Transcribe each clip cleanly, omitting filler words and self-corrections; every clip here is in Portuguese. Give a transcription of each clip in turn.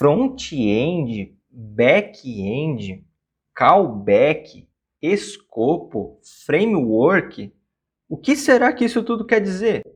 front-end, back-end, callback, escopo, framework. O que será que isso tudo quer dizer?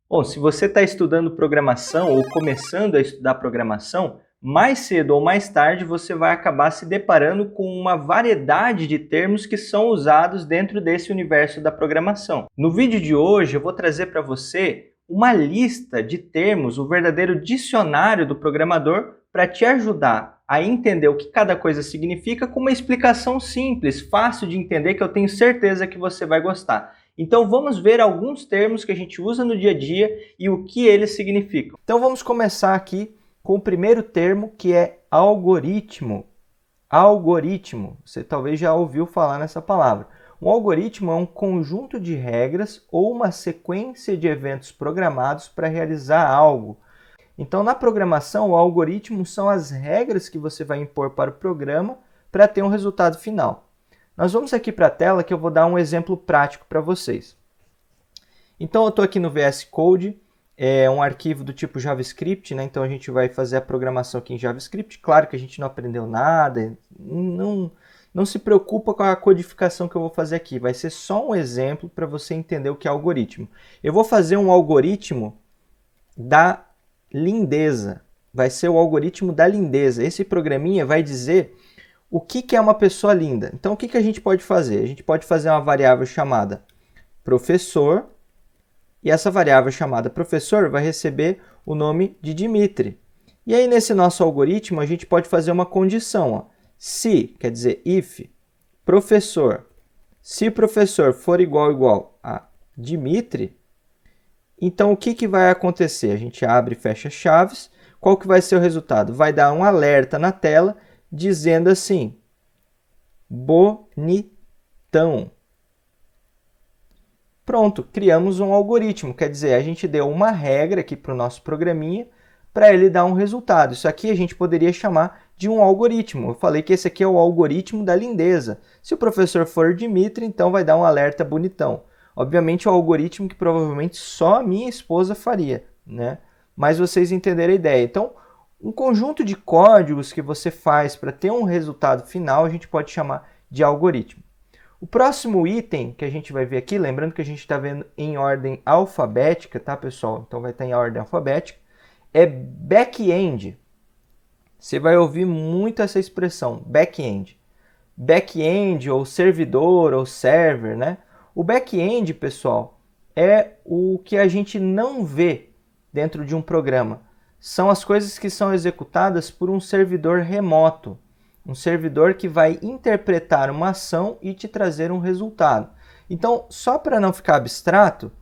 Bom, se você está estudando programação ou começando a estudar programação, mais cedo ou mais tarde você vai acabar se deparando com uma variedade de termos que são usados dentro desse universo da programação. No vídeo de hoje eu vou trazer para você uma lista de termos, o verdadeiro dicionário do programador, para te ajudar a entender o que cada coisa significa com uma explicação simples, fácil de entender, que eu tenho certeza que você vai gostar. Então vamos ver alguns termos que a gente usa no dia a dia e o que eles significam. Então vamos começar aqui com o primeiro termo, que é algoritmo. Algoritmo, você talvez já ouviu falar nessa palavra. Um algoritmo é um conjunto de regras ou uma sequência de eventos programados para realizar algo. Então, na programação, o algoritmo são as regras que você vai impor para o programa para ter um resultado final. Nós vamos aqui para a tela que eu vou dar um exemplo prático para vocês. Então, eu estou aqui no VS Code, é um arquivo do tipo JavaScript, né? Então a gente vai fazer a programação aqui em JavaScript. Claro que a gente não aprendeu nada, não se preocupa com a codificação que eu vou fazer aqui. Vai ser só um exemplo para você entender o que é algoritmo. Eu vou fazer um algoritmo da lindeza. Vai ser o algoritmo da lindeza. Esse programinha vai dizer o que é uma pessoa linda. Então o que a gente pode fazer? A gente pode fazer uma variável chamada professor. E essa variável chamada professor vai receber o nome de Dimitri. E aí nesse nosso algoritmo a gente pode fazer uma condição. Ó. Se, quer dizer if, professor, se professor for igual a Dimitri, então o que vai acontecer? A gente abre e fecha chaves. Qual que vai ser o resultado? Vai dar um alerta na tela dizendo assim, bonitão. Pronto, criamos um algoritmo, quer dizer, a gente deu uma regra aqui para o nosso programinha para ele dar um resultado. Isso aqui a gente poderia chamar de um algoritmo. Eu falei que esse aqui é o algoritmo da lindeza. Se o professor for Dimitri, então vai dar um alerta bonitão. Obviamente é um algoritmo que provavelmente só a minha esposa faria, né? Mas vocês entenderam a ideia. Então, um conjunto de códigos que você faz para ter um resultado final, a gente pode chamar de algoritmo. O próximo item que a gente vai ver aqui, lembrando que a gente está vendo em ordem alfabética, tá, pessoal? Então vai estar em ordem alfabética, é back-end. Você vai ouvir muito essa expressão, back-end. Back-end, ou servidor, ou server, né? O back-end, pessoal, é o que a gente não vê dentro de um programa. São as coisas que são executadas por um servidor remoto. Um servidor que vai interpretar uma ação e te trazer um resultado. Então, só para não ficar abstrato,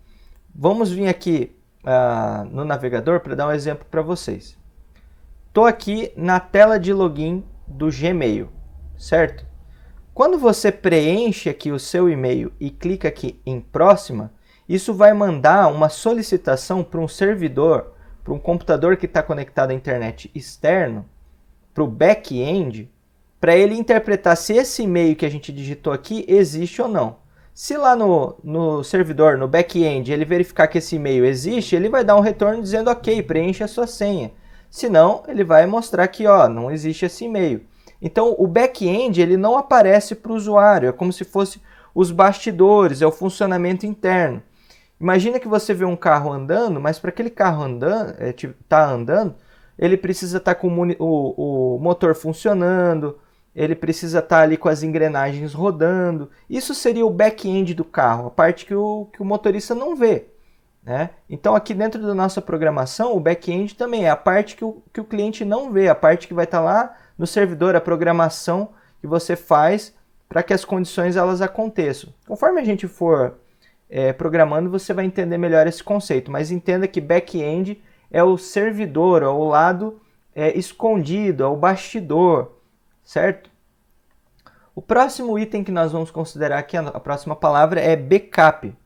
vamos vir aqui no navegador para dar um exemplo para vocês. Estou aqui na tela de login do Gmail, certo? Quando você preenche aqui o seu e-mail e clica aqui em próxima, isso vai mandar uma solicitação para um servidor, para um computador que está conectado à internet externo, para o back-end, para ele interpretar se esse e-mail que a gente digitou aqui existe ou não. Se lá no servidor, no back-end, ele verificar que esse e-mail existe, ele vai dar um retorno dizendo ok, preencha a sua senha. Se não, ele vai mostrar que não existe esse e-mail. Então o back-end ele não aparece para o usuário, é como se fosse os bastidores, é o funcionamento interno. Imagina que você vê um carro andando, mas para aquele carro estar andando, ele precisa estar com o motor funcionando, ele precisa estar ali com as engrenagens rodando. Isso seria o back-end do carro, a parte que o motorista não vê, né? Então aqui dentro da nossa programação, o back-end também é a parte que o cliente não vê, a parte que vai estar lá no servidor, a programação que você faz para que as condições elas aconteçam. Conforme a gente for programando, você vai entender melhor esse conceito, mas entenda que back-end é o servidor, é o lado escondido, é o bastidor, certo? O próximo item que nós vamos considerar aqui, a próxima palavra é backup.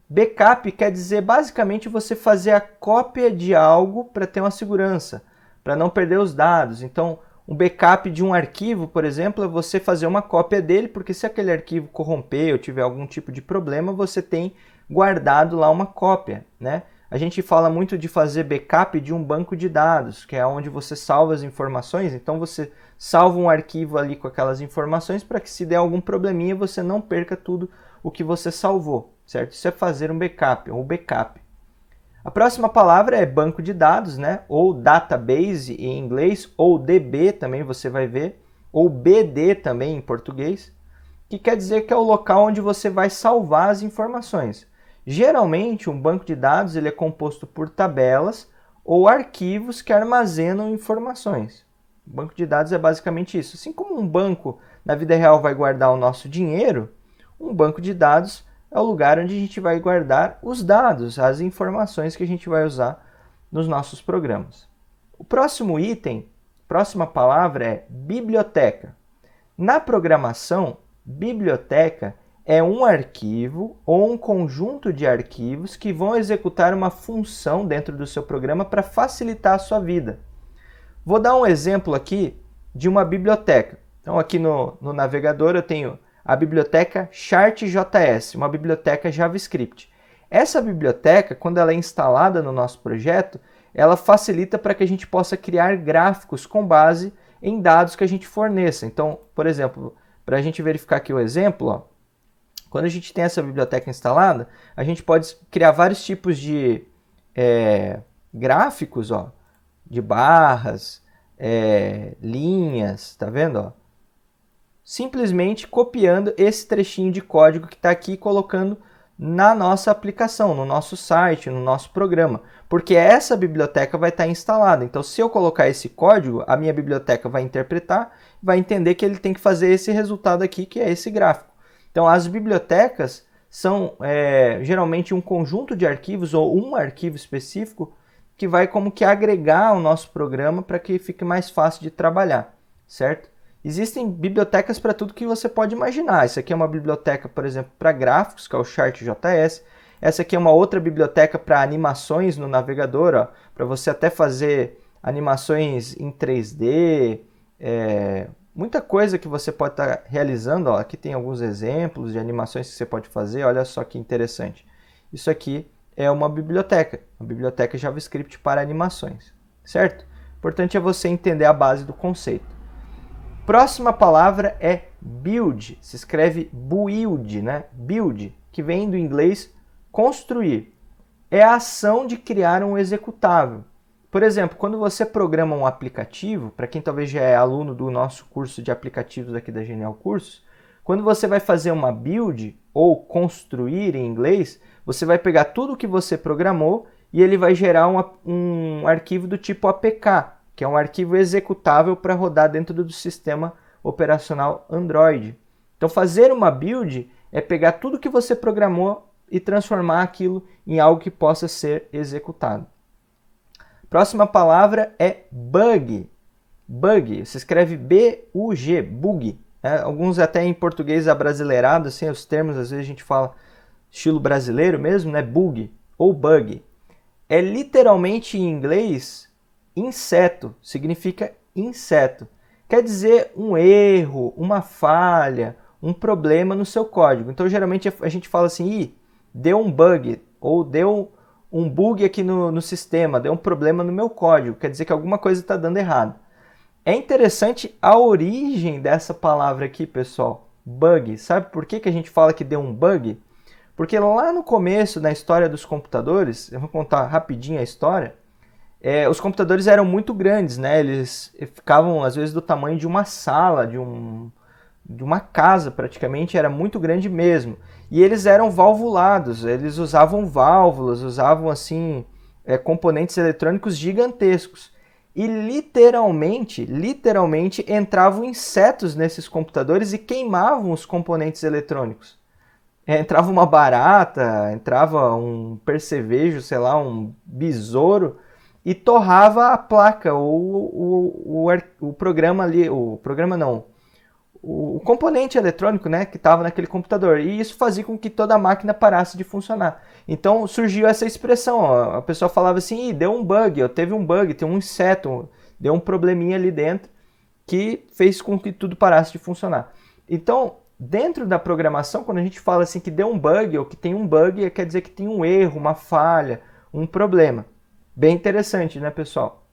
Backup quer dizer basicamente você fazer a cópia de algo para ter uma segurança, para não perder os dados. Então, um backup de um arquivo, por exemplo, é você fazer uma cópia dele, porque se aquele arquivo corromper ou tiver algum tipo de problema, você tem guardado lá uma cópia, né? a gente fala muito de fazer backup de um banco de dados, que é onde você salva as informações. Então você salva um arquivo ali com aquelas informações para que se der algum probleminha você não perca tudo o que você salvou, certo? Isso é fazer um backup ou backup. A próxima palavra é banco de dados, né? Ou database em inglês, ou DB também você vai ver, ou BD também em português, que quer dizer que é o local onde você vai salvar as informações. Geralmente, um banco de dados ele é composto por tabelas ou arquivos que armazenam informações. O banco de dados é basicamente isso. Assim como um banco na vida real vai guardar o nosso dinheiro, um banco de dados é o lugar onde a gente vai guardar os dados, as informações que a gente vai usar nos nossos programas. O próximo item, próxima palavra é biblioteca. Na programação, biblioteca é um arquivo ou um conjunto de arquivos que vão executar uma função dentro do seu programa para facilitar a sua vida. Vou dar um exemplo aqui de uma biblioteca. Então aqui no navegador eu tenho a biblioteca ChartJS, uma biblioteca JavaScript. Essa biblioteca, quando ela é instalada no nosso projeto, ela facilita para que a gente possa criar gráficos com base em dados que a gente forneça. Então, por exemplo, para a gente verificar aqui o exemplo, ó, quando a gente tem essa biblioteca instalada, a gente pode criar vários tipos de gráficos, ó, de barras, linhas, tá vendo? Ó? Simplesmente copiando esse trechinho de código que está aqui e colocando na nossa aplicação, no nosso site, no nosso programa, porque essa biblioteca vai estar instalada. Então, se eu colocar esse código, a minha biblioteca vai interpretar, vai entender que ele tem que fazer esse resultado aqui, que é esse gráfico. Então, as bibliotecas são geralmente um conjunto de arquivos ou um arquivo específico que vai como que agregar o nosso programa para que fique mais fácil de trabalhar, certo? Existem bibliotecas para tudo que você pode imaginar. Essa aqui é uma biblioteca, por exemplo, para gráficos, que é o ChartJS. Essa aqui é uma outra biblioteca para animações no navegador, para você até fazer animações em 3D, muita coisa que você pode estar realizando. Ó. Aqui tem alguns exemplos de animações que você pode fazer, olha só que interessante. Isso aqui é uma biblioteca JavaScript para animações, certo? O importante é você entender a base do conceito. Próxima palavra é build, se escreve build, né? Build, que vem do inglês construir. É a ação de criar um executável. Por exemplo, quando você programa um aplicativo, para quem talvez já é aluno do nosso curso de aplicativos aqui da Genial Cursos, quando você vai fazer uma build, ou construir em inglês, você vai pegar tudo que você programou e ele vai gerar um arquivo do tipo APK, que é um arquivo executável para rodar dentro do sistema operacional Android. Então, fazer uma build é pegar tudo que você programou e transformar aquilo em algo que possa ser executado. Próxima palavra é bug. Bug, se escreve B-U-G, bug. Alguns até em português abrasileirado, assim, os termos, às vezes a gente fala estilo brasileiro mesmo, né? Bug ou bug. É literalmente em inglês inseto, significa inseto. Quer dizer um erro, uma falha, um problema no seu código. Então, geralmente a gente fala assim, deu um bug, ou deu um bug aqui no sistema, deu um problema no meu código. Quer dizer que alguma coisa está dando errado. É interessante a origem dessa palavra aqui, pessoal, bug. Sabe por que a gente fala que deu um bug? Porque lá no começo, na história dos computadores, eu vou contar rapidinho a história, os computadores eram muito grandes, né? Eles ficavam, às vezes, do tamanho de uma sala, de uma casa, praticamente, era muito grande mesmo. E eles eram valvulados, eles usavam válvulas, usavam, assim, componentes eletrônicos gigantescos. E, literalmente, entravam insetos nesses computadores e queimavam os componentes eletrônicos. Entrava uma barata, entrava um percevejo, sei lá, um besouro, e torrava a placa ou o programa ali, o componente eletrônico, né, que estava naquele computador. E isso fazia com que toda a máquina parasse de funcionar. Então surgiu essa expressão, ó, a pessoa falava assim, deu um bug, teve um bug, tem um inseto, deu um probleminha ali dentro que fez com que tudo parasse de funcionar. Então, dentro da programação, quando a gente fala assim que deu um bug ou que tem um bug, quer dizer que tem um erro, uma falha, um problema. Bem interessante, né, pessoal?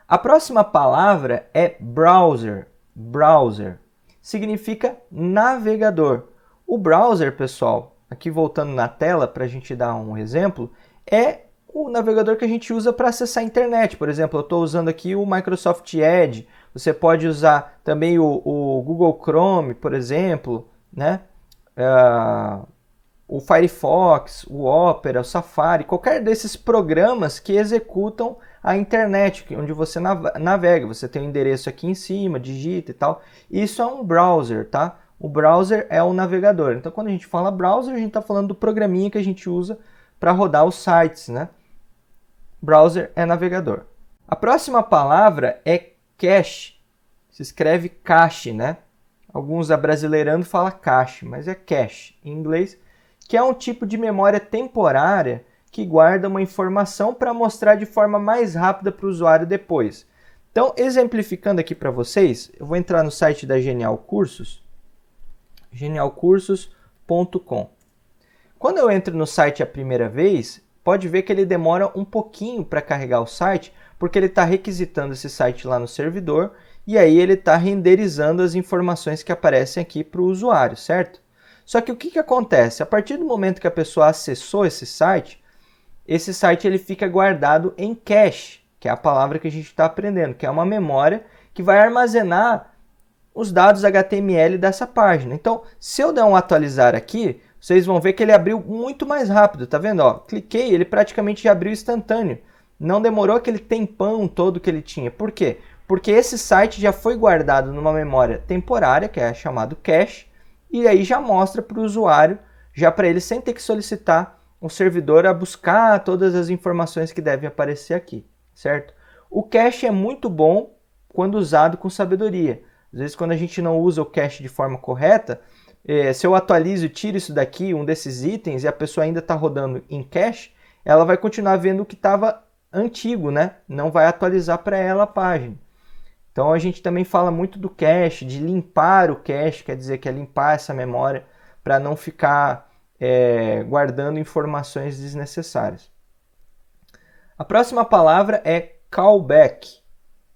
A próxima palavra é browser. Browser significa navegador. O browser, pessoal, aqui voltando na tela para a gente dar um exemplo, é o navegador que a gente usa para acessar a internet. Por exemplo, eu estou usando aqui o Microsoft Edge. Você pode usar também o Google Chrome, por exemplo, né? O Firefox, o Opera, o Safari, qualquer desses programas que executam a internet, onde você navega. Você tem o endereço aqui em cima, digita e tal. Isso é um browser, tá? O browser é o navegador. Então, quando a gente fala browser, a gente está falando do programinha que a gente usa para rodar os sites, né? Browser é navegador. A próxima palavra é cache. Se escreve cache, né? Alguns abrasileirando falam cache, mas é cache em inglês, que é um tipo de memória temporária que guarda uma informação para mostrar de forma mais rápida para o usuário depois. Então, exemplificando aqui para vocês, eu vou entrar no site da Genial Cursos, genialcursos.com. Quando eu entro no site a primeira vez, pode ver que ele demora um pouquinho para carregar o site, porque ele está requisitando esse site lá no servidor, e aí ele está renderizando as informações que aparecem aqui para o usuário, certo? Só que o que acontece? A partir do momento que a pessoa acessou esse site ele fica guardado em cache, que é a palavra que a gente está aprendendo, que é uma memória que vai armazenar os dados HTML dessa página. Então, se eu der um atualizar aqui, vocês vão ver que ele abriu muito mais rápido, tá vendo? Ó, cliquei, ele praticamente já abriu instantâneo. Não demorou aquele tempão todo que ele tinha. Por quê? Porque esse site já foi guardado numa memória temporária, que é chamado cache, e aí já mostra para o usuário, já para ele sem ter que solicitar o servidor a buscar todas as informações que devem aparecer aqui, certo? O cache é muito bom quando usado com sabedoria. Às vezes quando a gente não usa o cache de forma correta, se eu atualizo e tiro isso daqui, um desses itens, e a pessoa ainda está rodando em cache, ela vai continuar vendo o que estava antigo, né? Não vai atualizar para ela a página. Então a gente também fala muito do cache, de limpar o cache, quer dizer que é limpar essa memória para não ficar guardando informações desnecessárias. A próxima palavra é callback.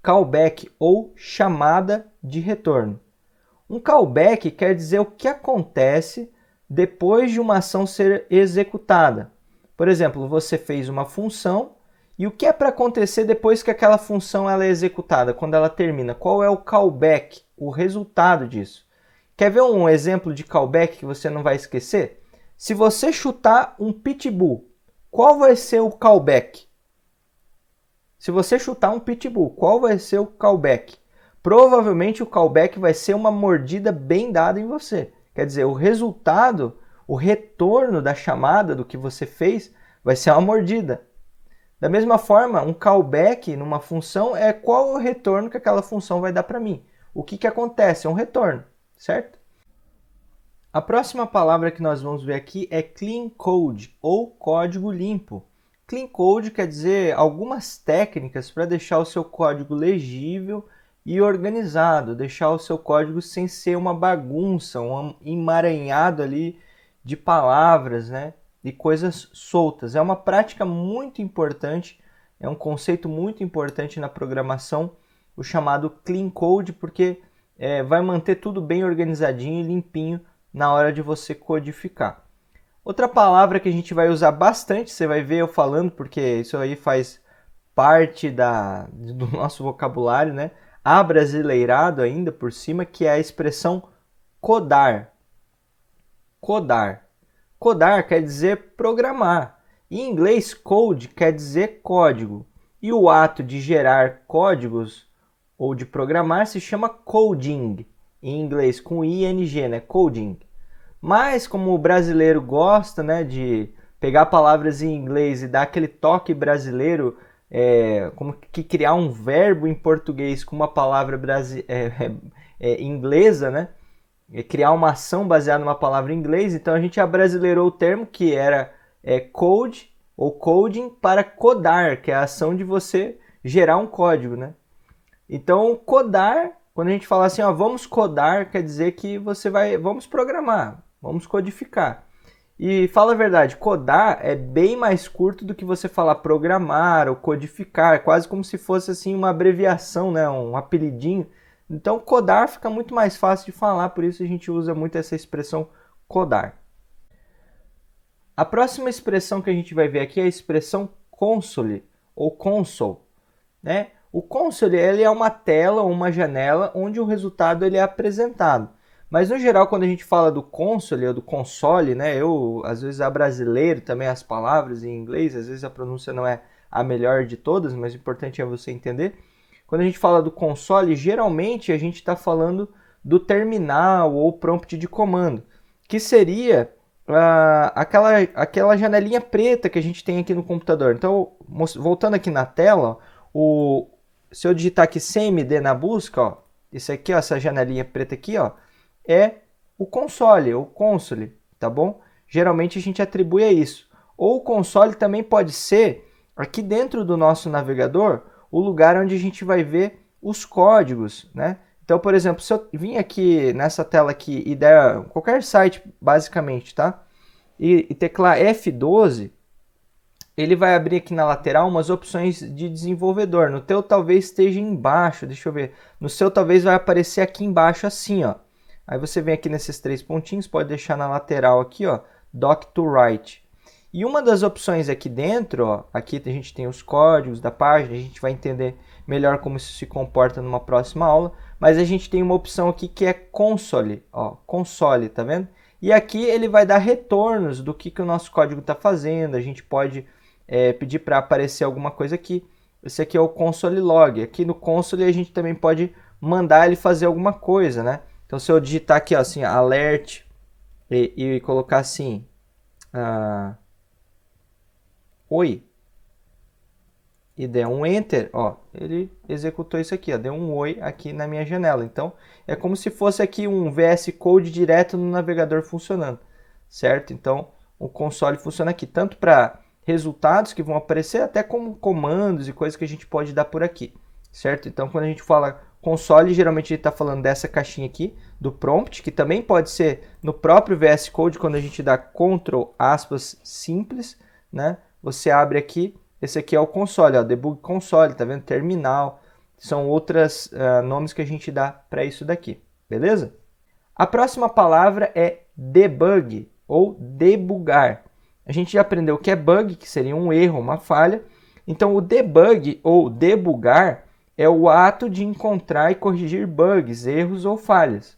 Callback ou chamada de retorno. Um callback quer dizer o que acontece depois de uma ação ser executada. Por exemplo, você fez uma função e o que é para acontecer depois que aquela função ela é executada, quando ela termina? Qual é o callback, o resultado disso? Quer ver um exemplo de callback que você não vai esquecer? Se você chutar um pitbull, qual vai ser o callback? Se você chutar um pitbull, qual vai ser o callback? Provavelmente o callback vai ser uma mordida bem dada em você. Quer dizer, o resultado, o retorno da chamada do que você fez vai ser uma mordida. Da mesma forma, um callback numa função é qual o retorno que aquela função vai dar para mim. O que acontece? É um retorno, certo? A próxima palavra que nós vamos ver aqui é clean code ou código limpo. Clean code quer dizer algumas técnicas para deixar o seu código legível e organizado, deixar o seu código sem ser uma bagunça, um emaranhado ali de palavras, né? E coisas soltas. É uma prática muito importante, é um conceito muito importante na programação, o chamado clean code, porque vai manter tudo bem organizadinho e limpinho na hora de você codificar. Outra palavra que a gente vai usar bastante, você vai ver eu falando, porque isso aí faz parte do nosso vocabulário, né? Abrasileirado ainda por cima, que é a expressão codar. Codar. Codar quer dizer programar. Em inglês, code quer dizer código. E o ato de gerar códigos ou de programar se chama coding. Em inglês, com ing, né? Coding. Mas como o brasileiro gosta, né, de pegar palavras em inglês e dar aquele toque brasileiro, como que criar um verbo em português com uma palavra inglesa, né? Criar uma ação baseada numa palavra em inglês, então a gente abrasileirou o termo que era code ou coding para codar, que é a ação de você gerar um código, né? Então codar, quando a gente fala assim, ó, vamos codar, quer dizer que vamos programar, vamos codificar. E fala a verdade, codar é bem mais curto do que você falar programar ou codificar, quase como se fosse assim uma abreviação, né, um apelidinho. Então codar fica muito mais fácil de falar, por isso a gente usa muito essa expressão codar. A próxima expressão que a gente vai ver aqui é a expressão console ou console, né? O console ele é uma tela ou uma janela onde o resultado ele é apresentado. Mas no geral, quando a gente fala do console ou do console, né? Às vezes abrasileiro também as palavras em inglês, às vezes a pronúncia não é a melhor de todas, mas o importante é você entender. Quando a gente fala do console, geralmente a gente está falando do terminal ou prompt de comando, que seria aquela janelinha preta que a gente tem aqui no computador. Então, voltando aqui na tela, se eu digitar aqui CMD na busca, ó, isso aqui, ó, essa janelinha preta aqui, ó, é o console, ou console, tá bom? Geralmente a gente atribui a isso. Ou o console também pode ser, aqui dentro do nosso navegador, o lugar onde a gente vai ver os códigos, né? Então, por exemplo, se eu vim aqui nessa tela aqui e der qualquer site, basicamente, tá? E teclar F12, ele vai abrir aqui na lateral umas opções de desenvolvedor. No teu talvez esteja embaixo, deixa eu ver. No seu talvez vai aparecer aqui embaixo assim, ó. Aí você vem aqui nesses 3 pontinhos, pode deixar na lateral aqui, ó, Doc to Write. E uma das opções aqui dentro, ó, aqui a gente tem os códigos da página, a gente vai entender melhor como isso se comporta numa próxima aula, mas a gente tem uma opção aqui que é console, ó, console, tá vendo? E aqui ele vai dar retornos do que o nosso código está fazendo, a gente pode pedir para aparecer alguma coisa aqui. Esse aqui é o console log, aqui no console a gente também pode mandar ele fazer alguma coisa, né? Então se eu digitar aqui, ó, assim, alert e colocar assim, oi, e der um enter, ó, ele executou isso aqui, ó, deu um oi aqui na minha janela. Então é como se fosse aqui um VS Code direto no navegador funcionando, certo? Então o console funciona aqui tanto para resultados que vão aparecer, até como comandos e coisas que a gente pode dar por aqui, certo? Então quando a gente fala console, geralmente a gente está falando dessa caixinha aqui, do prompt, que também pode ser no próprio VS Code, quando a gente dá Ctrl aspas simples, né? Você abre aqui, esse aqui é o console, ó, debug console, tá vendo? Terminal, são outros nomes que a gente dá para isso daqui, beleza? A próxima palavra é debug ou debugar. A gente já aprendeu o que é bug, que seria um erro, uma falha. Então o debug ou debugar é o ato de encontrar e corrigir bugs, erros ou falhas.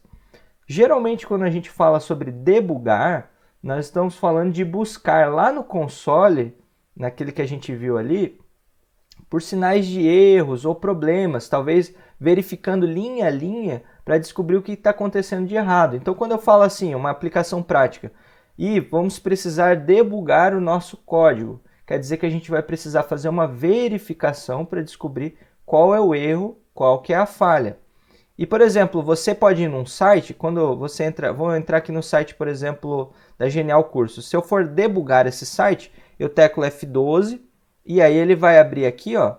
Geralmente quando a gente fala sobre debugar, nós estamos falando de buscar lá no console, naquele que a gente viu ali, por sinais de erros ou problemas, talvez verificando linha a linha para descobrir o que está acontecendo de errado. Então quando eu falo assim, uma aplicação prática, e vamos precisar debugar o nosso código, quer dizer que a gente vai precisar fazer uma verificação para descobrir qual é o erro, qual que é a falha. E, por exemplo, você pode ir num site, quando você entra, vou entrar aqui no site, por exemplo, da Genial Cursos. Se eu for debugar esse site, eu teclo F12 e aí ele vai abrir aqui, ó,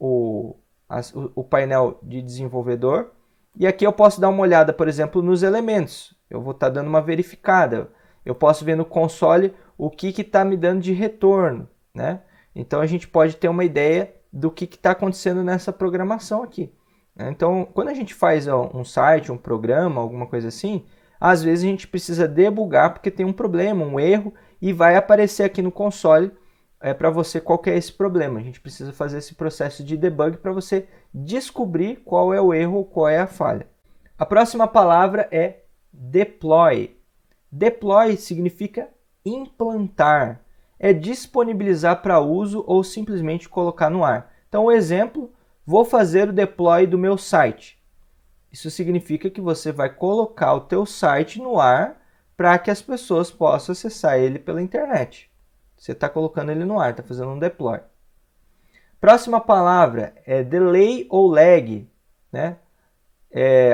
o painel de desenvolvedor. E aqui eu posso dar uma olhada, por exemplo, nos elementos. Eu vou estar dando uma verificada. Eu posso ver no console o que está me dando de retorno, né? Então a gente pode ter uma ideia do que está acontecendo nessa programação aqui. Então, quando a gente faz um site, um programa, alguma coisa assim, às vezes a gente precisa debugar porque tem um problema, um erro, e vai aparecer aqui no console para você qual que é esse problema. A gente precisa fazer esse processo de debug para você descobrir qual é o erro ou qual é a falha. A próxima palavra é deploy. Deploy significa implantar, é disponibilizar para uso ou simplesmente colocar no ar. Então, o exemplo, vou fazer o deploy do meu site. Isso significa que você vai colocar o teu site no ar para que as pessoas possam acessar ele pela internet. Você está colocando ele no ar, está fazendo um deploy. Próxima palavra é delay ou lag, né?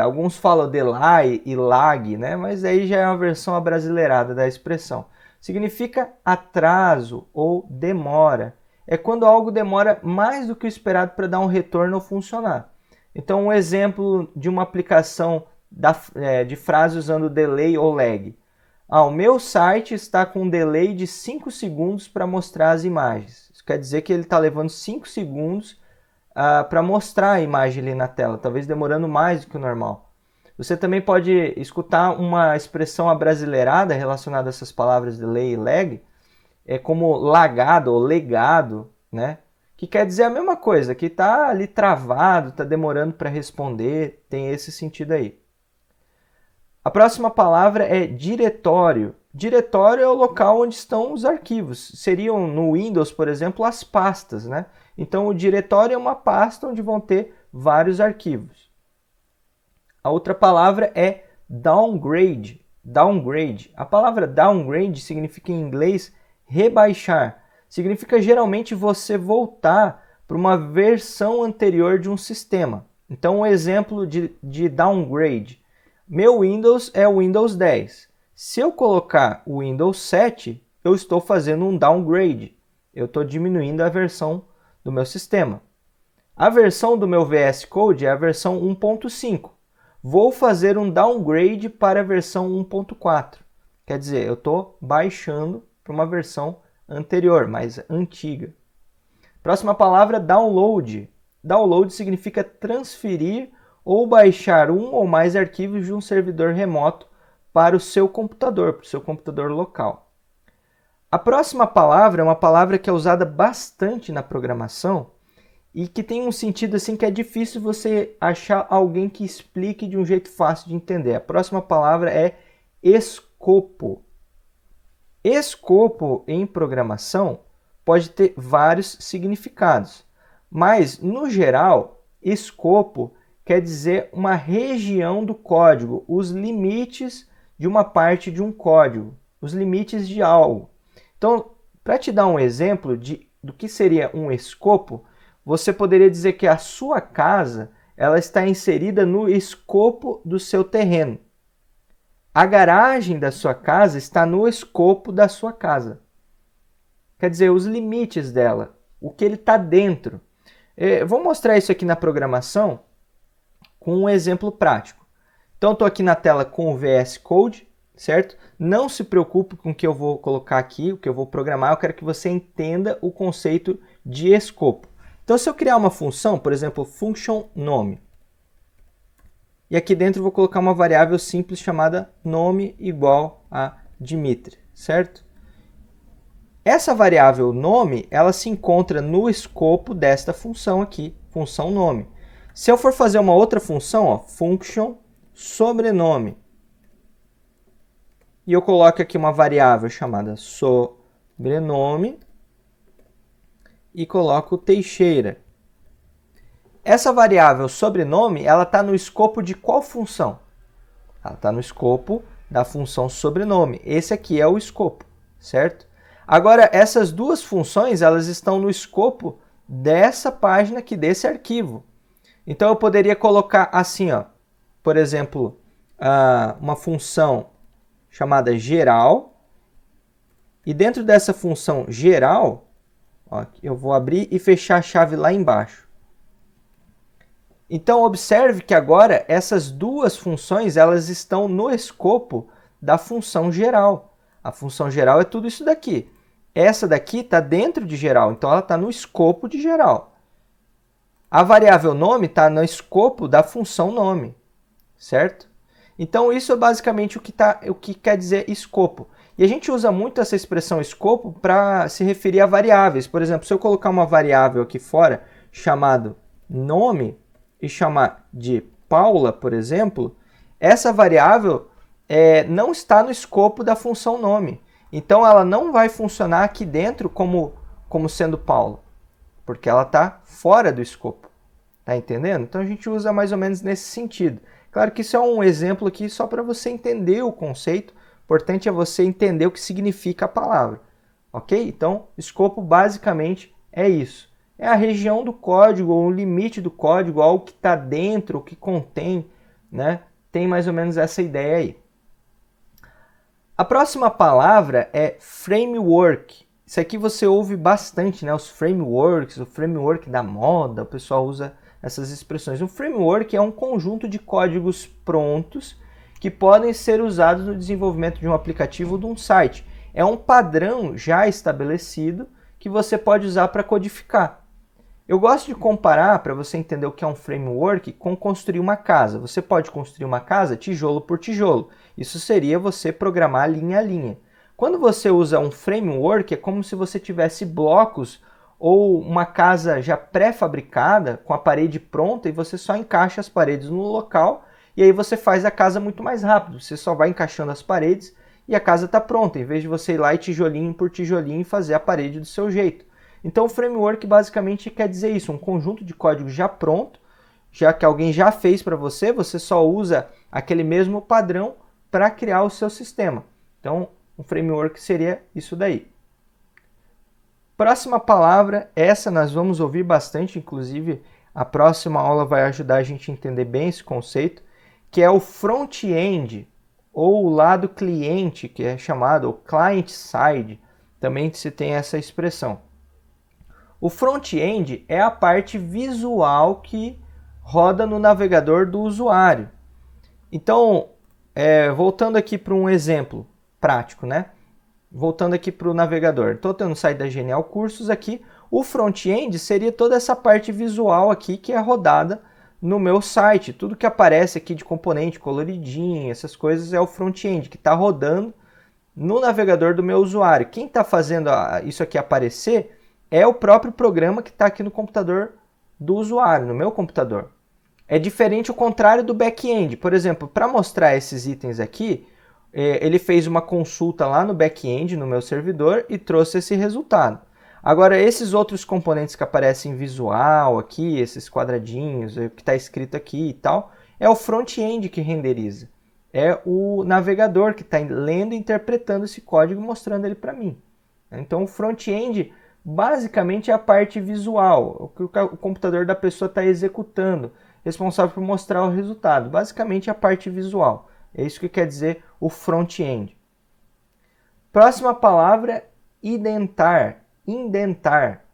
Alguns falam delay e lag, né? Mas aí já é uma versão abrasileirada da expressão. Significa atraso ou demora. É quando algo demora mais do que o esperado para dar um retorno ou funcionar. Então, um exemplo de uma aplicação de frase usando delay ou lag. o meu site está com um delay de 5 segundos para mostrar as imagens. Isso quer dizer que ele está levando 5 segundos para mostrar a imagem ali na tela, talvez demorando mais do que o normal. Você também pode escutar uma expressão abrasileirada relacionada a essas palavras delay e lag, como lagado ou legado, né? Que quer dizer a mesma coisa, que está ali travado, está demorando para responder, tem esse sentido aí. A próxima palavra é diretório. Diretório é o local onde estão os arquivos. Seriam no Windows, por exemplo, as pastas, né? Então o diretório é uma pasta onde vão ter vários arquivos. A outra palavra é downgrade. Downgrade. A palavra downgrade significa em inglês rebaixar. Significa geralmente você voltar para uma versão anterior de um sistema. Então, um exemplo de downgrade. Meu Windows é o Windows 10. Se eu colocar o Windows 7, eu estou fazendo um downgrade. Eu estou diminuindo a versão do meu sistema. A versão do meu VS Code é a versão 1.5. Vou fazer um downgrade para a versão 1.4. Quer dizer, eu estou baixando para uma versão anterior, mais antiga. Próxima palavra, download. Download significa transferir ou baixar um ou mais arquivos de um servidor remoto para o seu computador local. A próxima palavra é uma palavra que é usada bastante na programação e que tem um sentido assim que é difícil você achar alguém que explique de um jeito fácil de entender. A próxima palavra é escopo. Escopo em programação pode ter vários significados, mas no geral, escopo quer dizer uma região do código, os limites de uma parte de um código, os limites de algo. Então, para te dar um exemplo do que seria um escopo, você poderia dizer que a sua casa ela está inserida no escopo do seu terreno. A garagem da sua casa está no escopo da sua casa. Quer dizer, os limites dela, o que ele está dentro. Vou mostrar isso aqui na programação com um exemplo prático. Então, estou aqui na tela com o VS Code, certo? Não se preocupe com o que eu vou colocar aqui, o que eu vou programar. Eu quero que você entenda o conceito de escopo. Então, se eu criar uma função, por exemplo, function nome, e aqui dentro eu vou colocar uma variável simples chamada nome igual a Dimitri, certo? Essa variável nome, ela se encontra no escopo desta função aqui, função nome. Se eu for fazer uma outra função, function sobrenome, e eu coloco aqui uma variável chamada sobrenome e coloco Teixeira. Essa variável sobrenome, ela está no escopo de qual função? Ela está no escopo da função sobrenome. Esse aqui é o escopo, certo? Agora, essas duas funções, elas estão no escopo dessa página aqui, desse arquivo. Então, eu poderia colocar assim, por exemplo, uma função chamada geral. E dentro dessa função geral, eu vou abrir e fechar a chave lá embaixo. Então, observe que agora essas duas funções elas estão no escopo da função geral. A função geral é tudo isso daqui. Essa daqui está dentro de geral, então ela está no escopo de geral. A variável nome está no escopo da função nome, certo? Então, isso é basicamente o que quer dizer escopo. E a gente usa muito essa expressão escopo para se referir a variáveis. Por exemplo, se eu colocar uma variável aqui fora chamado nome, e chamar de Paula, por exemplo, essa variável não está no escopo da função nome. Então, ela não vai funcionar aqui dentro como sendo Paula, porque ela está fora do escopo. Tá entendendo? Então, a gente usa mais ou menos nesse sentido. Claro que isso é um exemplo aqui só para você entender o conceito. O importante é você entender o que significa a palavra. Ok? Então, escopo basicamente é isso. É a região do código, ou o limite do código, algo que está dentro, o que contém, né? Tem mais ou menos essa ideia aí. A próxima palavra é framework. Isso aqui você ouve bastante, né? Os frameworks, o framework da moda, o pessoal usa essas expressões. Um framework é um conjunto de códigos prontos que podem ser usados no desenvolvimento de um aplicativo ou de um site. É um padrão já estabelecido que você pode usar para codificar. Eu gosto de comparar, para você entender o que é um framework, com construir uma casa. Você pode construir uma casa tijolo por tijolo. Isso seria você programar linha a linha. Quando você usa um framework, é como se você tivesse blocos ou uma casa já pré-fabricada, com a parede pronta, e você só encaixa as paredes no local, e aí você faz a casa muito mais rápido. Você só vai encaixando as paredes e a casa está pronta, em vez de você ir lá e tijolinho por tijolinho e fazer a parede do seu jeito. Então o framework basicamente quer dizer isso, um conjunto de código já pronto, já que alguém já fez para você, você só usa aquele mesmo padrão para criar o seu sistema. Então um framework seria isso daí. Próxima palavra, essa nós vamos ouvir bastante, inclusive a próxima aula vai ajudar a gente a entender bem esse conceito, que é o front-end, ou o lado cliente, que é chamado o client-side, também se tem essa expressão. O front-end é a parte visual que roda no navegador do usuário. Então, voltando aqui para um exemplo prático, né? Voltando aqui para o navegador. Estou tendo o site da Genial Cursos aqui. O front-end seria toda essa parte visual aqui que é rodada no meu site. Tudo que aparece aqui de componente coloridinho, essas coisas é o front-end que está rodando no navegador do meu usuário. Quem está fazendo isso aqui aparecer é o próprio programa que está aqui no computador do usuário, no meu computador. É diferente o contrário do back-end. Por exemplo, para mostrar esses itens aqui, ele fez uma consulta lá no back-end, no meu servidor, e trouxe esse resultado. Agora, esses outros componentes que aparecem visual aqui, esses quadradinhos, o que está escrito aqui e tal, é o front-end que renderiza. É o navegador que está lendo e interpretando esse código e mostrando ele para mim. Então, o front-end basicamente é a parte visual, o que o computador da pessoa está executando, responsável por mostrar o resultado. Basicamente é a parte visual. É isso que quer dizer o front-end. Próxima palavra, indentar. Indentar.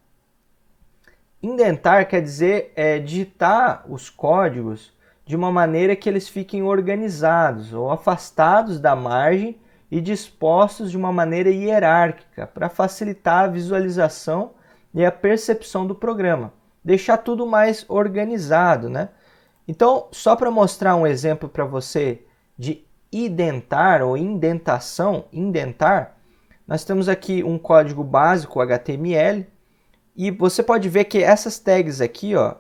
Indentar quer dizer digitar os códigos de uma maneira que eles fiquem organizados ou afastados da margem e dispostos de uma maneira hierárquica para facilitar a visualização e a percepção do programa. Deixar tudo mais organizado, né? Então, só para mostrar um exemplo para você de indentar ou indentação, indentar, nós temos aqui um código básico HTML e você pode ver que essas tags aqui, ó,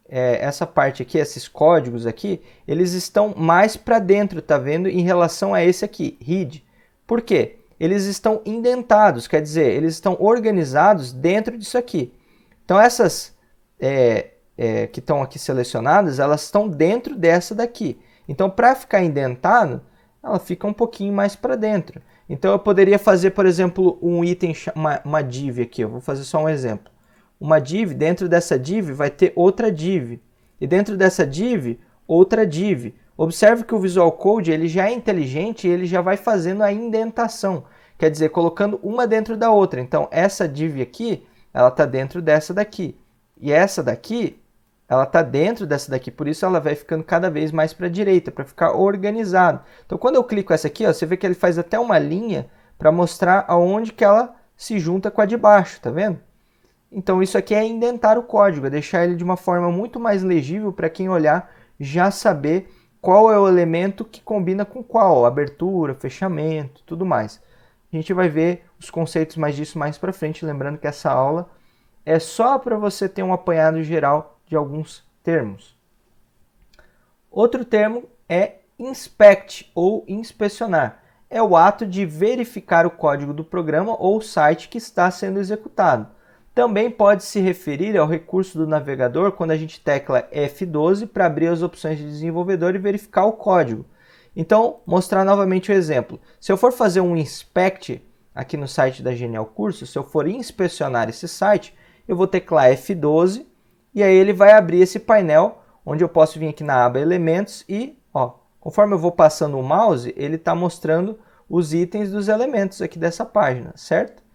essa parte aqui, esses códigos aqui, eles estão mais para dentro, tá vendo? Em relação a esse aqui, read. Por quê? Eles estão indentados, quer dizer, eles estão organizados dentro disso aqui. Então essas que estão aqui selecionadas, elas estão dentro dessa daqui. Então para ficar indentado, ela fica um pouquinho mais para dentro. Então eu poderia fazer, por exemplo, um item, uma div aqui, eu vou fazer só um exemplo. Uma div, dentro dessa div vai ter outra div. E dentro dessa div, outra div. Observe que o Visual Code ele já é inteligente e ele já vai fazendo a indentação. Quer dizer, colocando uma dentro da outra. Então essa div aqui, ela está dentro dessa daqui. E essa daqui, ela está dentro dessa daqui. Por isso ela vai ficando cada vez mais para a direita, para ficar organizado. Então quando eu clico essa aqui, ó, você vê que ele faz até uma linha para mostrar aonde que ela se junta com a de baixo, tá vendo? Então isso aqui é indentar o código, é deixar ele de uma forma muito mais legível para quem olhar já saber qual é o elemento que combina com qual, abertura, fechamento, tudo mais. A gente vai ver os conceitos mais disso mais para frente, lembrando que essa aula é só para você ter um apanhado geral de alguns termos. Outro termo é inspect ou inspecionar. É o ato de verificar o código do programa ou site que está sendo executado. Também pode se referir ao recurso do navegador quando a gente tecla F12 para abrir as opções de desenvolvedor e verificar o código. Então, mostrar novamente o exemplo. Se eu for fazer um inspect aqui no site da Genial Cursos, se eu for inspecionar esse site, eu vou teclar F12 e aí ele vai abrir esse painel onde eu posso vir aqui na aba Elementos e, ó, conforme eu vou passando o mouse, ele está mostrando os itens dos elementos aqui dessa página, certo?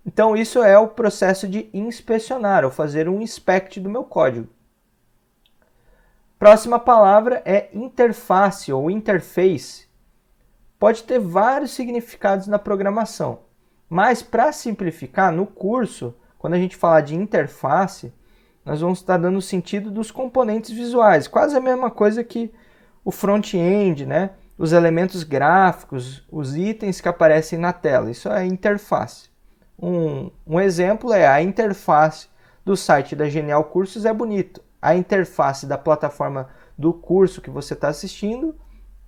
Então isso é o processo de inspecionar, ou fazer um inspect do meu código. Próxima palavra é interface ou interface. pode ter vários significados na programação. Mas para simplificar, no curso, quando a gente falar de interface, nós vamos estar dando o sentido dos componentes visuais, quase a mesma coisa que o front-end, né? Os elementos gráficos, os itens que aparecem na tela. Isso é interface. Um exemplo é a interface do site da Genial Cursos é bonito. A interface da plataforma do curso que você está assistindo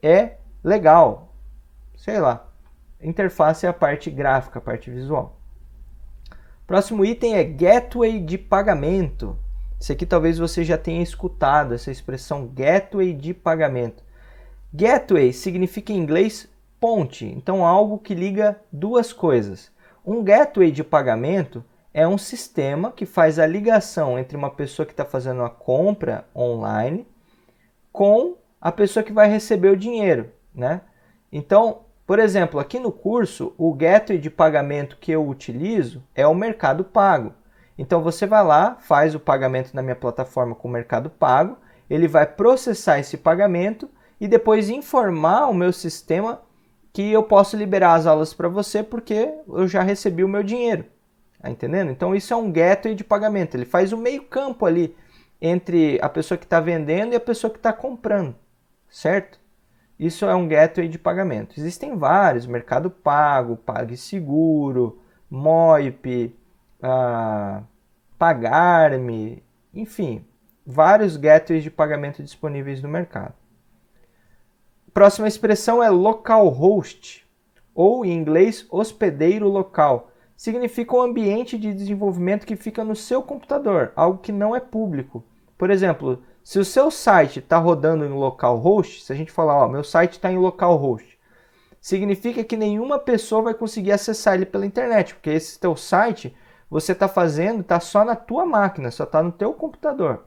é legal. Sei lá. Interface é a parte gráfica, a parte visual. Próximo item é gateway de pagamento. Esse aqui talvez você já tenha escutado, essa expressão gateway de pagamento. Gateway significa em inglês ponte, então algo que liga duas coisas. Um gateway de pagamento é um sistema que faz a ligação entre uma pessoa que está fazendo a compra online com a pessoa que vai receber o dinheiro, né? Então, por exemplo, aqui no curso, o gateway de pagamento que eu utilizo é o Mercado Pago. Então você vai lá, faz o pagamento na minha plataforma com o Mercado Pago, ele vai processar esse pagamento e depois informar o meu sistema que eu posso liberar as aulas para você porque eu já recebi o meu dinheiro. Tá entendendo? Então isso é um gateway de pagamento. Ele faz o meio campo ali entre a pessoa que está vendendo e a pessoa que está comprando, certo? Isso é um gateway de pagamento. Existem vários, Mercado Pago, PagSeguro, Moip, Pagar.me, enfim, vários gateways de pagamento disponíveis no mercado. Próxima expressão é localhost, ou em inglês hospedeiro local. Significa um ambiente de desenvolvimento que fica no seu computador, algo que não é público. Por exemplo, se o seu site está rodando em localhost, se a gente falar, ó, meu site está em localhost, significa que nenhuma pessoa vai conseguir acessar ele pela internet, porque esse teu site você está fazendo, está só na tua máquina, só está no teu computador.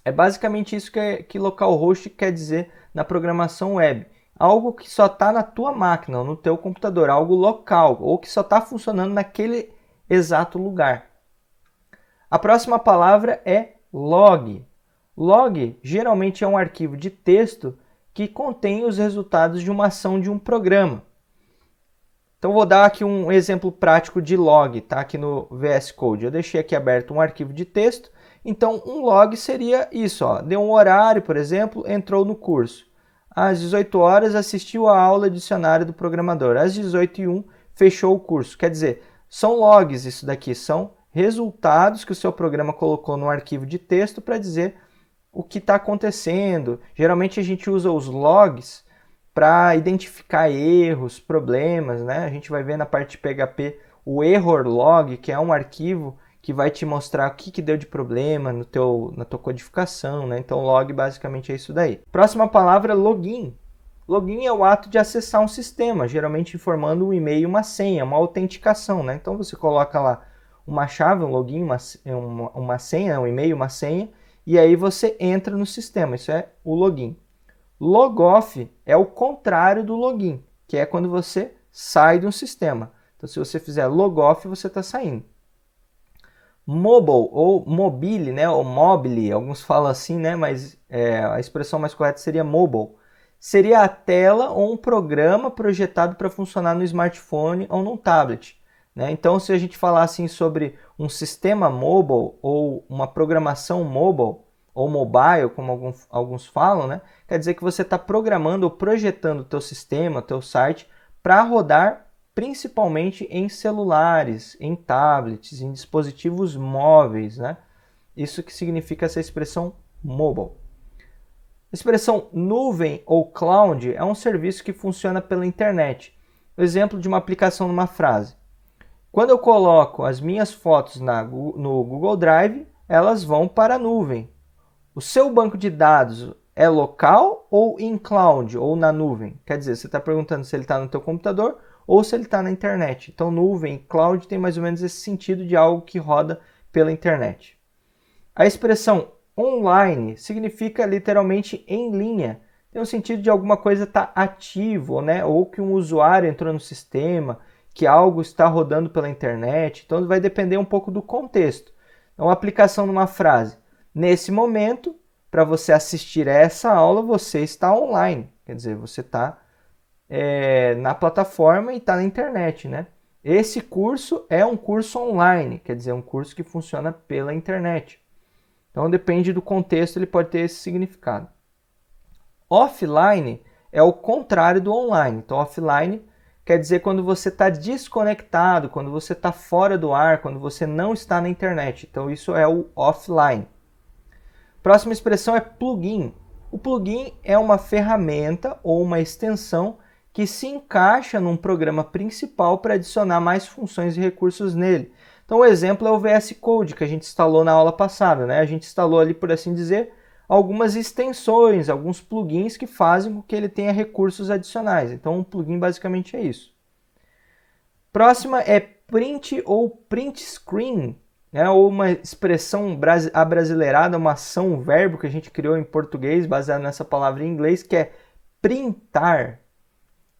É basicamente isso que localhost quer dizer na programação web. Algo que só está na tua máquina, ou no teu computador, algo local, ou que só está funcionando naquele exato lugar. A próxima palavra é log. Log geralmente é um arquivo de texto que contém os resultados de uma ação de um programa. Então vou dar aqui um exemplo prático de log, tá? Aqui no VS Code. Eu deixei aqui aberto um arquivo de texto. Então um log seria isso, ó. Deu um horário, por exemplo, entrou no curso. Às 18 horas assistiu a aula dicionário do programador. Às 18h01 fechou o curso. Quer dizer, são logs isso daqui, são resultados que o seu programa colocou no arquivo de texto para dizer o que está acontecendo. Geralmente a gente usa os logs para identificar erros, problemas, né? A gente vai ver na parte de PHP o error log, que é um arquivo que vai te mostrar o que deu de problema na tua codificação, né? Então log basicamente é isso daí. Próxima palavra, login. Login é o ato de acessar um sistema, geralmente informando um e-mail e uma senha, uma autenticação, né? Então você coloca lá uma chave, um login, uma senha, um e-mail, uma senha, e aí você entra no sistema, isso é o login. Logoff é o contrário do login, que é quando você sai de um sistema. Então se você fizer logoff, você está saindo. Mobile ou mobile, né, ou mobile, alguns falam assim, né, mas a expressão mais correta seria mobile. Seria a tela ou um programa projetado para funcionar no smartphone ou num tablet, né? Então, se a gente falar assim sobre um sistema mobile ou uma programação mobile ou mobile, como alguns falam, né, quer dizer que você está programando ou projetando o teu sistema, o teu site para rodar principalmente em celulares, em tablets, em dispositivos móveis, né? Isso que significa essa expressão mobile. A expressão nuvem ou cloud é um serviço que funciona pela internet. O exemplo de uma aplicação numa frase. Quando eu coloco as minhas fotos no Google Drive, elas vão para a nuvem. O seu banco de dados é local ou em cloud, ou na nuvem? Quer dizer, você está perguntando se ele está no teu computador ou se ele está na internet. Então, nuvem, cloud tem mais ou menos esse sentido de algo que roda pela internet. A expressão online significa literalmente em linha. Tem o sentido de alguma coisa estar ativo, né? Ou que um usuário entrou no sistema, que algo está rodando pela internet. Então, vai depender um pouco do contexto. Então, a aplicação numa frase. Nesse momento, para você assistir a essa aula, você está online. Quer dizer, você está na plataforma e está na internet, né? Esse curso é um curso online, quer dizer, um curso que funciona pela internet. Então, depende do contexto, ele pode ter esse significado. Offline é o contrário do online. Então, offline quer dizer quando você está desconectado, quando você está fora do ar, quando você não está na internet. Então, isso é o offline. Próxima expressão é plugin. O plugin é uma ferramenta ou uma extensão que se encaixa num programa principal para adicionar mais funções e recursos nele. Então, o exemplo é o VS Code, que a gente instalou na aula passada, né? A gente instalou ali, por assim dizer, algumas extensões, alguns plugins que fazem com que ele tenha recursos adicionais. Então, um plugin basicamente é isso. Próxima é print ou print screen, né? Ou uma expressão abrasileirada, uma ação, um verbo que a gente criou em português, baseado nessa palavra em inglês, que é printar,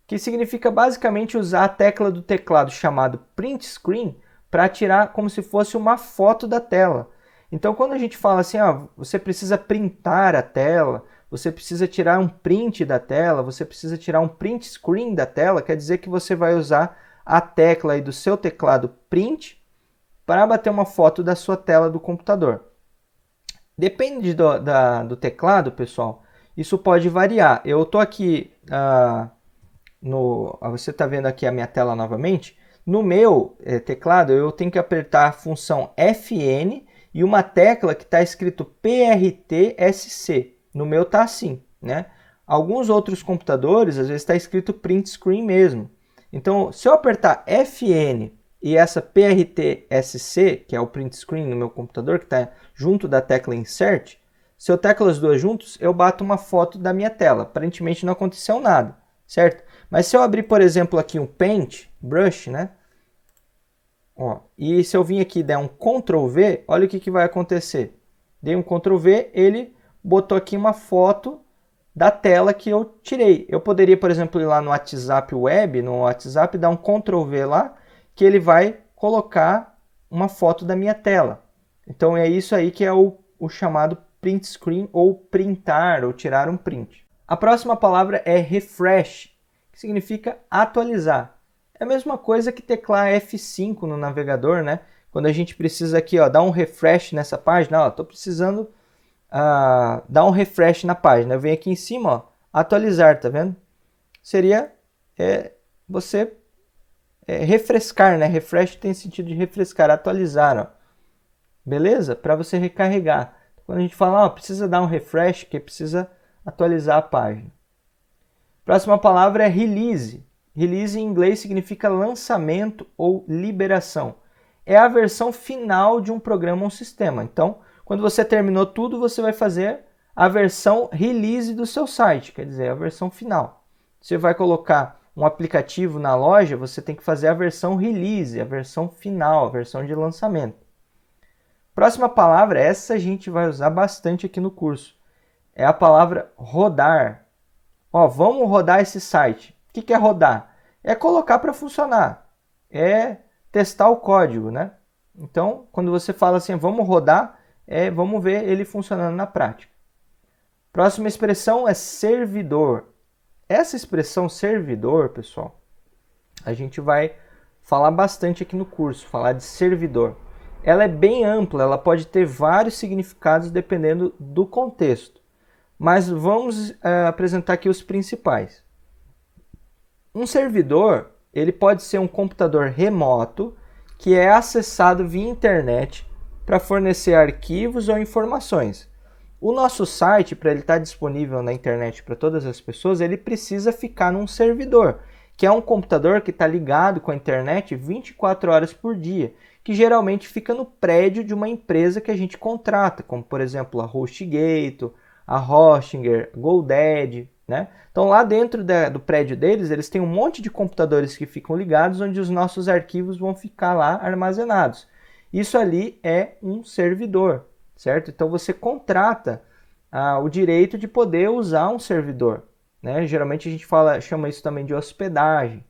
que significa basicamente usar a tecla do teclado chamado print screen para tirar como se fosse uma foto da tela. Então, quando a gente fala assim, você precisa printar a tela, você precisa tirar um print da tela, você precisa tirar um print screen da tela, quer dizer que você vai usar a tecla aí do seu teclado print para bater uma foto da sua tela do computador. Depende do teclado, pessoal, isso pode variar. Eu estou aqui, você está vendo aqui a minha tela novamente. No meu teclado, eu tenho que apertar a função Fn e uma tecla que está escrito PRTSC. No meu está assim, né? Alguns outros computadores, às vezes está escrito print screen mesmo. Então, se eu apertar Fn e essa PRTSC, que é o print screen no meu computador, que está junto da tecla insert, se eu teclo as duas juntos, eu bato uma foto da minha tela. Aparentemente não aconteceu nada, certo? Mas se eu abrir, por exemplo, aqui um Paint, Brush, né? E se eu vir aqui e der um Ctrl V, olha o que vai acontecer. Dei um Ctrl V, ele botou aqui uma foto da tela que eu tirei. Eu poderia, por exemplo, ir lá no WhatsApp Web, no WhatsApp, dar um Ctrl V lá, que ele vai colocar uma foto da minha tela. Então é isso aí que é o chamado print screen, ou printar, ou tirar um print. A próxima palavra é refresh, que significa atualizar. É a mesma coisa que teclar F5 no navegador, né? Quando a gente precisa aqui, dar um refresh nessa página, estou precisando dar um refresh na página. Eu venho aqui em cima, atualizar, tá vendo? Seria você refrescar, né? Refresh tem sentido de refrescar, atualizar, beleza? Para você recarregar. Quando a gente fala, precisa dar um refresh, que precisa atualizar a página. Próxima palavra é release. Release em inglês significa lançamento ou liberação. É a versão final de um programa ou um sistema. Então, quando você terminou tudo, você vai fazer a versão release do seu site, quer dizer, a versão final. Você vai colocar um aplicativo na loja, você tem que fazer a versão release, a versão final, a versão de lançamento. Próxima palavra, essa a gente vai usar bastante aqui no curso. É a palavra rodar. Vamos rodar esse site. O que é rodar? É colocar para funcionar. É testar o código, né? Então, quando você fala assim, vamos rodar, vamos ver ele funcionando na prática. Próxima expressão é servidor. Essa expressão servidor, pessoal, a gente vai falar bastante aqui no curso, falar de servidor. Ela é bem ampla, ela pode ter vários significados dependendo do contexto. Mas vamos apresentar aqui os principais. Um servidor, ele pode ser um computador remoto que é acessado via internet para fornecer arquivos ou informações. O nosso site, para ele estar disponível na internet para todas as pessoas, ele precisa ficar num servidor, que é um computador que está ligado com a internet 24 horas por dia, que geralmente fica no prédio de uma empresa que a gente contrata, como por exemplo a HostGator, a Hostinger, GoDaddy, né? Então lá dentro do prédio deles, eles têm um monte de computadores que ficam ligados, onde os nossos arquivos vão ficar lá armazenados. Isso ali é um servidor, certo? Então você contrata o direito de poder usar um servidor, né? Geralmente a gente chama isso também de hospedagem.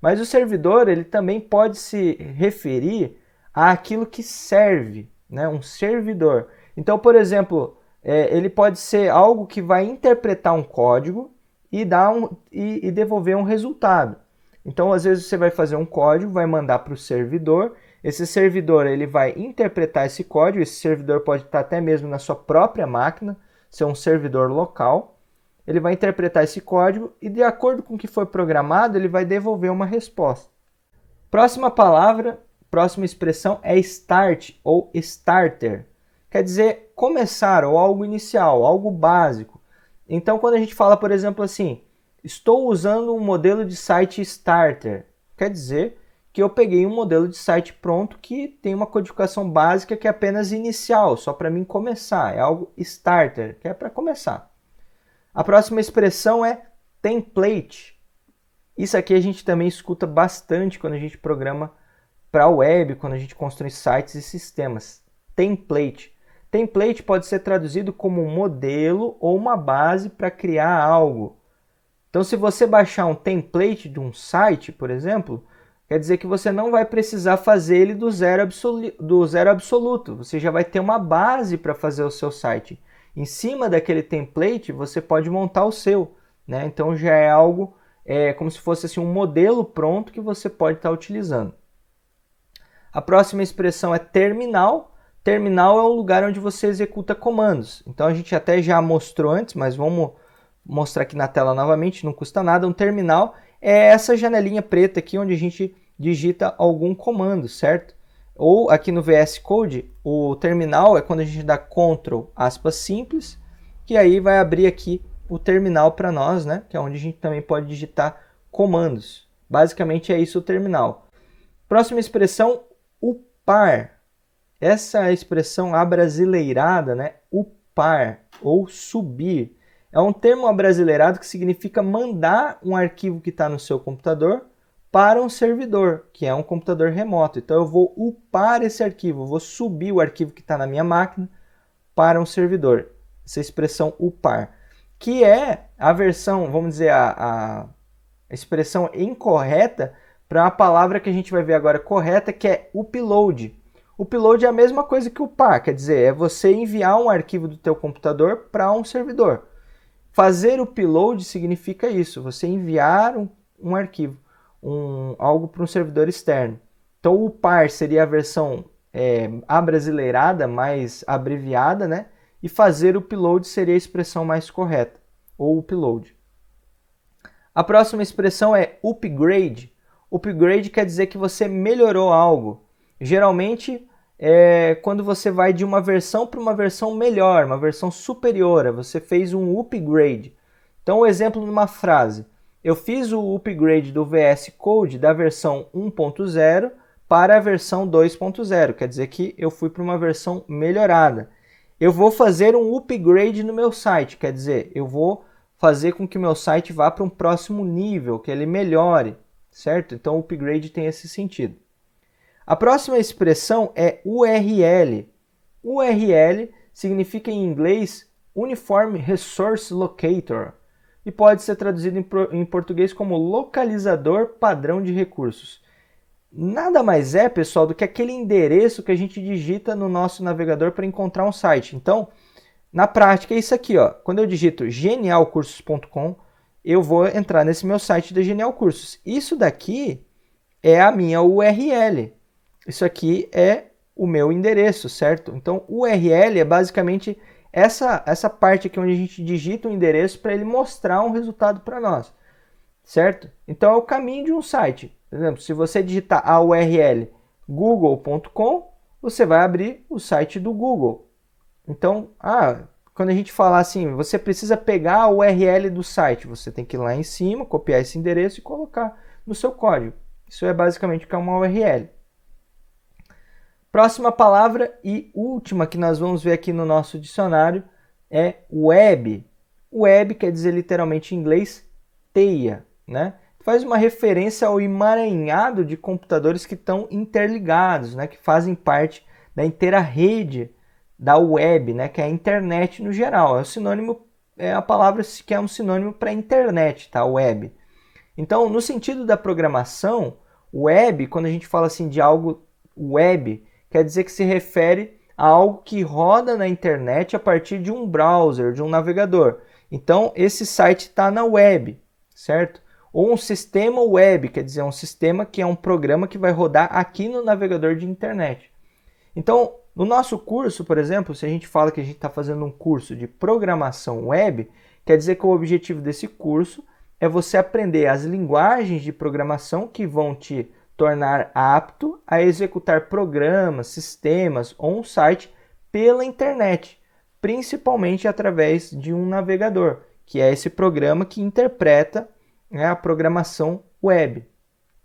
Mas o servidor, ele também pode se referir àquilo que serve, né? Um servidor. Então, por exemplo, ele pode ser algo que vai interpretar um código e devolver um resultado. Então, às vezes você vai fazer um código, vai mandar para o servidor, esse servidor ele vai interpretar esse código, esse servidor pode estar até mesmo na sua própria máquina, ser um servidor local, ele vai interpretar esse código e de acordo com o que foi programado, ele vai devolver uma resposta. Próxima palavra, próxima expressão é start ou starter, quer dizer começar ou algo inicial, algo básico. Então, quando a gente fala, por exemplo, assim, estou usando um modelo de site starter, quer dizer que eu peguei um modelo de site pronto que tem uma codificação básica que é apenas inicial, só para mim começar, é algo starter, que é para começar. A próxima expressão é template. Isso aqui a gente também escuta bastante quando a gente programa para a web, quando a gente constrói sites e sistemas. Template. Template pode ser traduzido como um modelo ou uma base para criar algo. Então, se você baixar um template de um site, por exemplo, quer dizer que você não vai precisar fazer ele do zero absoluto. Você já vai ter uma base para fazer o seu site. Em cima daquele template, você pode montar o seu, né? Então, já é algo como se fosse assim, um modelo pronto que você pode estar utilizando. A próxima expressão é terminal. Terminal é um lugar onde você executa comandos. Então, a gente até já mostrou antes, mas vamos mostrar aqui na tela novamente, não custa nada. Um terminal é essa janelinha preta aqui onde a gente digita algum comando, certo? Ou aqui no VS Code, o terminal é quando a gente dá Ctrl, aspas simples, que aí vai abrir aqui o terminal para nós, né? Que é onde a gente também pode digitar comandos. Basicamente é isso o terminal. Próxima expressão, upar. Essa expressão abrasileirada, né? Upar ou subir. É um termo abrasileirado que significa mandar um arquivo que está no seu computador para um servidor, que é um computador remoto. Então eu vou upar esse arquivo, vou subir o arquivo que está na minha máquina para um servidor. Essa expressão upar, que é a versão, vamos dizer, a expressão incorreta para a palavra que a gente vai ver agora correta, que é upload. Upload é a mesma coisa que upar, quer dizer, é você enviar um arquivo do teu computador para um servidor. Fazer upload significa isso, você enviar um arquivo, algo para um servidor externo. Então, o upar seria a versão abrasileirada, mais abreviada, né? E fazer upload seria a expressão mais correta, ou upload. A próxima expressão é upgrade. Upgrade quer dizer que você melhorou algo. Geralmente, quando você vai de uma versão para uma versão melhor, uma versão superior, você fez um upgrade. Então, o exemplo numa frase. Eu fiz o upgrade do VS Code da versão 1.0 para a versão 2.0. Quer dizer que eu fui para uma versão melhorada. Eu vou fazer um upgrade no meu site. Quer dizer, eu vou fazer com que o meu site vá para um próximo nível, que ele melhore, certo? Então, o upgrade tem esse sentido. A próxima expressão é URL. URL significa em inglês Uniform Resource Locator e pode ser traduzido em português como localizador padrão de recursos. Nada mais é, pessoal, do que aquele endereço que a gente digita no nosso navegador para encontrar um site. Então, na prática é isso aqui, ó. Quando eu digito genialcursos.com, eu vou entrar nesse meu site da Genial Cursos. Isso daqui é a minha URL. Isso aqui é o meu endereço, certo? Então, URL é basicamente essa parte aqui onde a gente digita o endereço para ele mostrar um resultado para nós, certo? Então, é o caminho de um site. Por exemplo, se você digitar a URL google.com, você vai abrir o site do Google. Então, quando a gente falar assim, você precisa pegar a URL do site, você tem que ir lá em cima, copiar esse endereço e colocar no seu código. Isso é basicamente o que é uma URL. Próxima palavra e última que nós vamos ver aqui no nosso dicionário é web. Web quer dizer literalmente em inglês teia, né? Faz uma referência ao emaranhado de computadores que estão interligados, né? Que fazem parte da inteira rede da web, né? Que é a internet no geral. É a palavra que é um sinônimo para internet, tá? Web. Então, no sentido da programação, web, quando a gente fala assim de algo web, quer dizer que se refere a algo que roda na internet a partir de um browser, de um navegador. Então, esse site está na web, certo? Ou um sistema web, quer dizer, um sistema que é um programa que vai rodar aqui no navegador de internet. Então, no nosso curso, por exemplo, se a gente fala que a gente está fazendo um curso de programação web, quer dizer que o objetivo desse curso é você aprender as linguagens de programação que vão te tornar apto a executar programas, sistemas ou um site pela internet, principalmente através de um navegador, que é esse programa que interpreta, né, a programação web.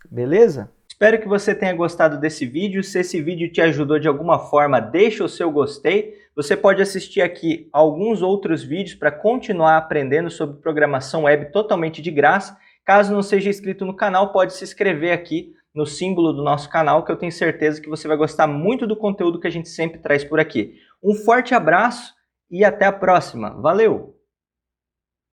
Beleza? Espero que você tenha gostado desse vídeo. Se esse vídeo te ajudou de alguma forma, deixa o seu gostei. Você pode assistir aqui alguns outros vídeos para continuar aprendendo sobre programação web totalmente de graça. Caso não seja inscrito no canal, pode se inscrever aqui no símbolo do nosso canal, que eu tenho certeza que você vai gostar muito do conteúdo que a gente sempre traz por aqui. Um forte abraço e até a próxima. Valeu!